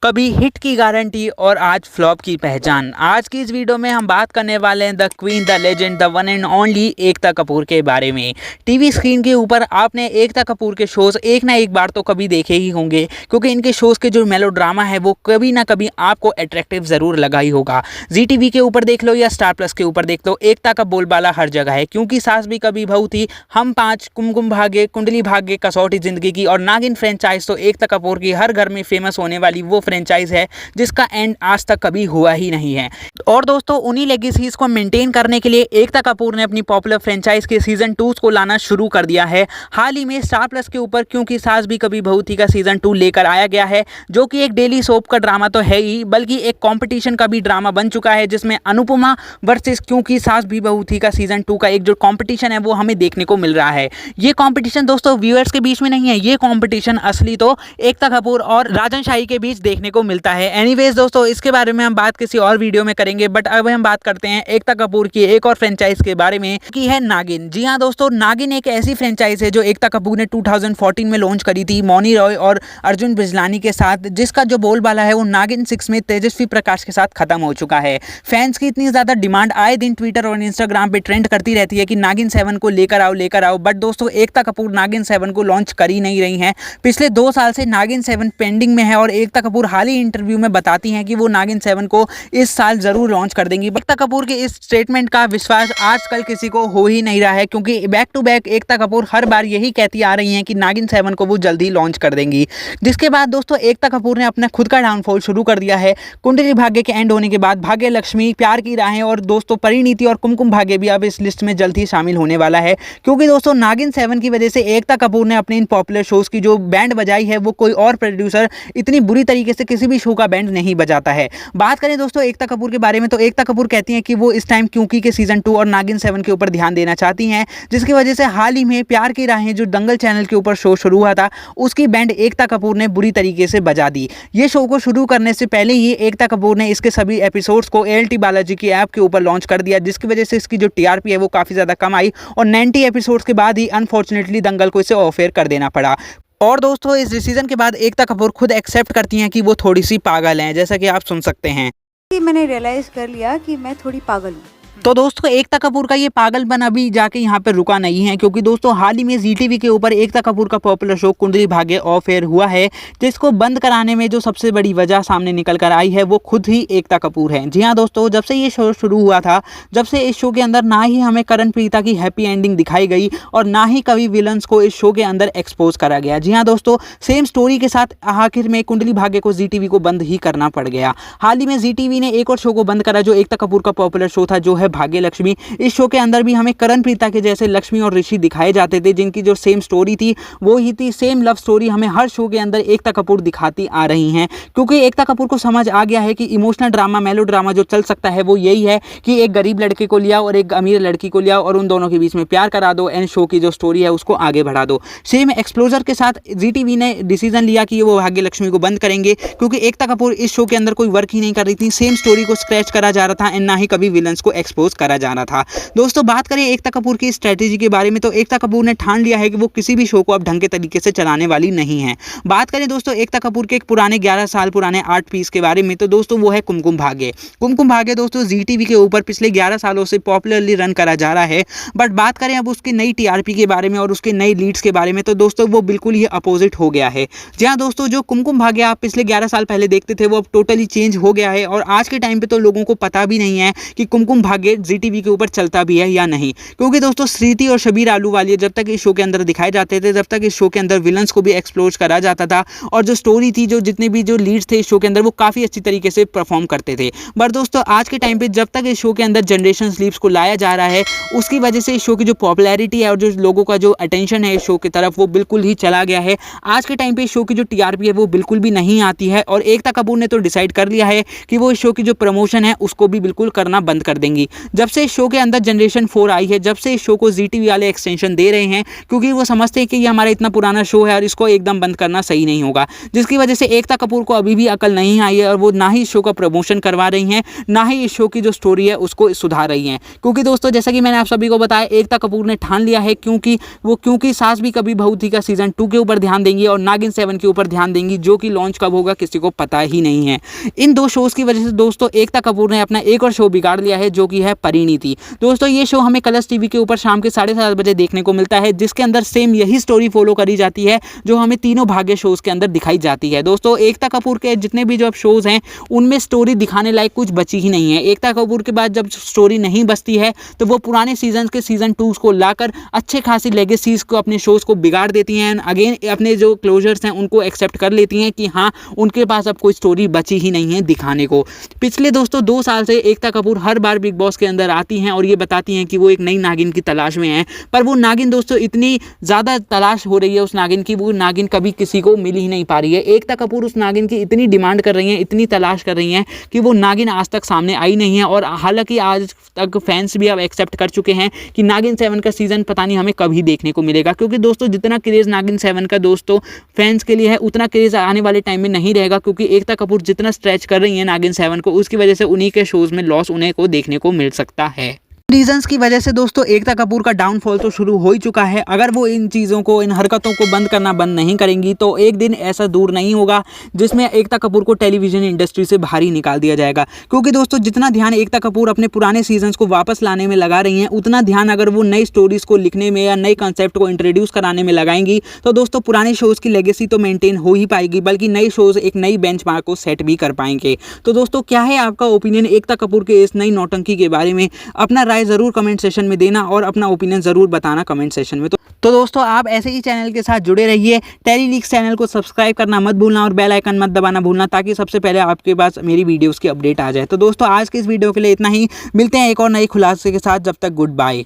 कभी हिट की गारंटी और आज फ्लॉप की पहचान। आज की इस वीडियो में हम बात करने वाले हैं the queen, the legend, the one and only Ekta Kapoor के बारे में। टीवी स्क्रीन के ऊपर आपने एकता कपूर के शोज एक ना एक बार तो कभी देखे ही होंगे, क्योंकि इनके शोज के जो मेलोड्रामा है वो कभी ना कभी आपको अट्रैक्टिव जरूर लगा ही होगा। जी टीवी के ऊपर देख लो या स्टार प्लस के ऊपर देख लो, एकता का बोलबाला हर जगह है। क्योंकि सास भी कभी बहू थी, हम पांच, कुमकुम भाग्य, कुंडली भाग्य, कसौटी जिंदगी की और नागिन फ्रेंचाइज तो एकता कपूर की हर घर में फेमस होने वाली वो फ्रेंचाइज है जिसका एंड आज तक कभी हुआ ही नहीं है। और दोस्तों, उन्हीं लेगेसीज को मेंटेन करने के लिए एकता कपूर ने अपनी पॉपुलर फ्रेंचाइज के सीजन 2 को लाना शुरू कर दिया है। हाल ही में स्टार प्लस के ऊपर क्योंकि सास भी कभी बहू थी का सीजन 2 लेकर आया गया है, जो कि एक डेली सोप का ड्रामा तो है ही, बल्कि एक कंपटीशन का भी ड्रामा बन चुका है, जिसमें अनुपमा वर्सेस क्योंकि सास भी बहू थी का सीजन 2 का एक जो कंपटीशन है वो हमें देखने को मिल रहा है। ये कंपटीशन दोस्तों व्यूअर्स के बीच में नहीं है, ये कंपटीशन असली तो एकता कपूर और राजन शाही के बीच देखने को मिलता है। एनीवेज दोस्तों, इसके बारे में हम बात किसी और वीडियो में करेंगे, बट अब हम बात करते हैं एकता कपूर की एक और फ्रेंचाइज के बारे में, की है नागिन। जी हाँ दोस्तों, नागिन एक ऐसी फ्रेंचाइज है जो एकता कपूर ने 2014 में लॉन्च करी थी मौनी रॉय और अर्जुन बिजलानी के साथ, जिसका जो बोलबाला है वो नागिन 6 में तेजस्वी प्रकाश के साथ खत्म हो चुका है। फैंस की इतनी ज्यादा डिमांड आए दिन ट्विटर और इंस्टाग्राम पे ट्रेंड करती रहती है कि नागिन 7 को लेकर आओ, बट दोस्तों एकता कपूर नागिन 7 को लॉन्च कर ही नहीं रही हैं। पिछले 2 साल से नागिन 7 पेंडिंग में है और एकता कपूर हाल ही इंटरव्यू में बताती हैं कि वो नागिन 7 को इस साल जरूर लॉन्च कर देंगी। एकता कपूर के इस स्टेटमेंट का विश्वास आजकल किसी को हो ही नहीं रहा है, क्योंकि back to back Ekta Kapoor हर बार यही कहती आ रही हैं कि नागिन 7 को वो जल्दी लॉन्च कर देंगी। जिसके बाद दोस्तों एकता कपूर ने अपना खुद का डाउनफॉल शुरू कर दिया है। कुंडली भाग्य के एंड होने के बाद भाग्य लक्ष्मी, प्यार की राहें और दोस्तों परिणीति और कुमकुम भाग्य भी अब इस लिस्ट में जल्द ही शामिल होने वाला है, क्योंकि दोस्तों नागिन 7 की वजह से एकता कपूर ने अपने इन पॉपुलर शोज की जो बैंड बजाई है वो कोई और प्रोड्यूसर इतनी बुरी तरीके से किसी भी शो का बैंड नहीं बजाता है। बात करें दोस्तों एकता कपूर के बारे में, तो एकता कपूर कहती हैं कि वो इस टाइम क्योंकि के सीजन 2 और नागिन 7 के ऊपर ध्यान देना चाहती हैं, जिसकी वजह से हाल ही में प्यार की राहें जो दंगल चैनल के ऊपर शो शुरू हुआ था उसकी बैंड एकता कपूर ने बुरी तरीके से बजा दी। ये शो को शुरू करने से पहले ही एकता कपूर ने इसके सभी एपिसोड्स को ALT बालाजी की ऐप के ऊपर लॉन्च कर दिया, जिसकी वजह से इसकी जो TRP है वो काफी ज्यादा कम आई और 90 एपिसोड्स के बाद ही अनफॉर्चुनेटली दंगल को इसे ऑफ एयर कर देना पड़ा। और दोस्तों इस डिसीजन के बाद एकता कपूर खुद एक्सेप्ट करती हैं कि वो थोड़ी सी पागल हैं, जैसा कि आप सुन सकते हैं। मैंने रियलाइज कर लिया कि मैं थोड़ी पागल हूँ। तो दोस्तों एकता कपूर का ये पागलपन अभी जाके यहाँ पे रुका नहीं है, क्योंकि दोस्तों हाल ही में जी टीवी के ऊपर एकता कपूर का popular show Kundali Bhagya of air हुआ है, जिसको बंद कराने में जो सबसे बड़ी वजह सामने निकल कर आई है वो खुद ही एकता कपूर है। जी हाँ दोस्तों, जब से ये शो शुरू हुआ था, जब से इस शो के अंदर ना ही हमें करण प्रीता की हैप्पी एंडिंग दिखाई गई और ना ही कभी विलन्स को इस शो के अंदर एक्सपोज करा गया। जी हाँ दोस्तों, सेम स्टोरी के साथ आखिर में कुंडली भाग्य को जी टीवी को बंद ही करना पड़ गया। हाल ही में जी टीवी ने एक और शो को बंद करा जो एकता कपूर का पॉपुलर शो था, जो है भाग्य लक्ष्मी। इस शो के अंदर भी हमें करण प्रीता के जैसे लक्ष्मी और ऋषि दिखाए जाते थे, जिनकी जो सेम स्टोरी थी वो ही थी। सेम लव स्टोरी हमें हर शो के अंदर एकता कपूर दिखाती आ रही हैं, क्योंकि एकता कपूर को समझ आ गया है कि इमोशनल ड्रामा, मेलो ड्रामा जो चल सकता है वो यही है कि एक गरीब लड़के को लिया और एक अमीर लड़की को लिया और उन दोनों के बीच में प्यार करा दो एंड शो की जो स्टोरी है उसको आगे बढ़ा दो। सेम एक्सप्लोजर के साथ जी टीवी ने डिसीजन लिया कि वो भाग्य लक्ष्मी को बंद करेंगे, क्योंकि एकता कपूर इस शो के अंदर कोई वर्क ही नहीं कर रही थी। सेम स्टोरी को स्क्रैच करा जा रहा था एंड ना ही कभी विलन्स को एक्सपोज करा जा रहा था। दोस्तों बात करें एकता कपूर की स्ट्रेटेजी के बारे में, तो एकता कपूर ने ठान लिया है कि वो किसी भी शो को अब ढंग के तरीके से चलाने वाली नहीं है। बात करें दोस्तों एकता कपूर के एक पुराने 11 साल पुराने आर्ट पीस के बारे में, तो दोस्तों वो है कुमकुम भाग्य। कुमकुम भाग्य दोस्तों जी टीवी के ऊपर पिछले 11 सालों से पॉपुलरली रन करा जा रहा है, बट बात करें अब उसकी नई TRP के बारे में और उसके नई लीड्स के बारे में, तो दोस्तों वो बिल्कुल ही अपोजिट हो गया है। जी हाँ दोस्तों, जो कुमकुम भाग्य आप पिछले 11 साल पहले देखते थे वो अब टोटली चेंज हो गया है और आज के टाइम पे तो लोगों को पता भी नहीं है कि कुमकुम भाग्य जी टीवी के ऊपर चलता भी है या नहीं, क्योंकि दोस्तों श्रीति और शबीर आलूवालिया जब तक इस शो के अंदर दिखाए जाते थे, जब तक इस शो के अंदर विलन्स को भी एक्सप्लोर करा जाता था और जो स्टोरी थी, जो जितने भी जो लीड्स थे इस शो के अंदर वो काफी अच्छी तरीके से परफॉर्म करते थे। बट दोस्तों आज के टाइम पे जब तक इस शो के अंदर जनरेशन स्लीप्स को लाया जा रहा है, उसकी वजह से इस शो की जो पॉपुलैरिटी है और जो लोगों का जो अटेंशन है इस शो की तरफ वो बिल्कुल ही चला गया है। आज के टाइम पे इस शो की जो TRP है वो बिल्कुल भी नहीं आती है और एकता कपूर ने तो डिसाइड कर लिया है कि वो इस शो की जो प्रमोशन है उसको भी बिल्कुल करना बंद कर देंगी। जब से इस शो के अंदर जनरेशन 4 आई है, जब से इस शो को ZTV वाले एक्सटेंशन दे रहे हैं, क्योंकि वो समझते हैं कि ये हमारा इतना पुराना शो है और इसको एकदम बंद करना सही नहीं होगा, जिसकी वजह से एकता कपूर को अभी भी अकल नहीं आई है और वो ना ही इस शो का प्रमोशन करवा रही हैं, ना ही इस शो की जो स्टोरी है उसको सुधार रही हैं। क्योंकि दोस्तों जैसा कि मैंने आप सभी को बताया, एकता कपूर ने ठान लिया है क्योंकि सास भी कभी बहू थी का सीजन 2 के ऊपर ध्यान देंगी और नागिन 7 के ऊपर ध्यान देंगी, जो कि लॉन्च कब होगा किसी को पता ही नहीं है। इन दो शोज़ की वजह से दोस्तों एकता कपूर ने अपना एक और शो बिगाड़ लिया है, जो कि है परिणीति। दोस्तों ये शो हमें कलर्स टीवी के ऊपर शाम के 7:30 बजे देखने को मिलता है, जिसके अंदर सेम यही स्टोरी फॉलो करी जाती है जो हमें तीनों भाग्य शोज़ के अंदर दिखाई जाती है। दोस्तों एकता कपूर के जितने भी जो अब शोज़ हैं उनमें स्टोरी दिखाने लायक कुछ बची ही नहीं है। एकता कपूर के बाद जब स्टोरी नहीं बचती है तो वो पुराने सीजन के सीजन 2 को लाकर अच्छे खासी लेगेसीज को अपने शोज़ को बिगाड़ देती हैं। अगेन अपने जो क्लोजर्स हैं उनको एक्सेप्ट कर लेती हैं कि हाँ उनके पास अब कोई स्टोरी बची ही नहीं है दिखाने को। पिछले दोस्तों 2 साल से एकता कपूर हर बार बिग बॉस के अंदर आती हैं और ये बताती हैं कि वो एक नई नागिन की तलाश में हैं, पर वो नागिन दोस्तों इतनी ज़्यादा तलाश हो रही है उस नागिन की, वो नागिन कभी किसी को मिल ही नहीं पा रही है। एकता कपूर उस नागिन की इतनी डिमांड कर रही हैं, इतनी तलाश कर रही हैं कि वो नागिन आज तक सामने आई नहीं है। और हालांकि आज तक फैंस भी अब एक्सेप्ट कर चुके हैं कि नागिन 7 का सीज़न पता नहीं हमें कभी देखने को मिलेगा, क्योंकि दोस्तों जितना क्रेज़ नागिन 7 का दोस्तों फैंस के लिए है उतना क्रेज़ आने वाले टाइम में नहीं रहेगा, क्योंकि एकता कपूर जितना स्ट्रेच कर रही है नागिन 7 को, उसकी वजह से उन्हीं के शोज़ में लॉस उन्हें को देखने को मिल सकता है। रीजंस की वजह से दोस्तों एकता कपूर का डाउनफॉल तो शुरू हो ही चुका है। अगर वो इन चीज़ों को, इन हरकतों को बंद नहीं करेंगी तो एक दिन ऐसा दूर नहीं होगा जिसमें एकता कपूर को टेलीविज़न इंडस्ट्री से बाहर ही निकाल दिया जाएगा। क्योंकि दोस्तों जितना ध्यान एकता कपूर अपने पुराने सीजन्स को वापस लाने में लगा रही हैं, उतना ध्यान अगर वो नई स्टोरीज़ को लिखने में या नए कॉन्सेप्ट को इंट्रोड्यूस कराने में लगाएंगी तो दोस्तों पुराने शोज़ की लेगेसी तो मेंटेन हो ही पाएगी, बल्कि नए शोज़ एक नई बेंचमार्क को सेट भी कर पाएंगे। तो दोस्तों क्या है आपका ओपिनियन एकता कपूर के इस नई नौटंकी के बारे में? अपना राय ज़रूर कमेंट सेशन में देना और अपना ओपिनियन ज़रूर बताना कमेंट सेशन में। तो दोस्तों आप ऐसे ही चैनल के साथ जुड़े रहिए। टेली लीक्स चैनल को सब्सक्राइब करना मत भूलना और बेल आइकन मत दबाना भूलना, ताकि सबसे पहले आपके पास मेरी वीडियोस की अपडेट आ जाए। तो दोस्तों आज के इस वीडियो के लिए इतना ही, मिलते हैं एक और नए खुलासे के साथ। जब तक गुड बाय।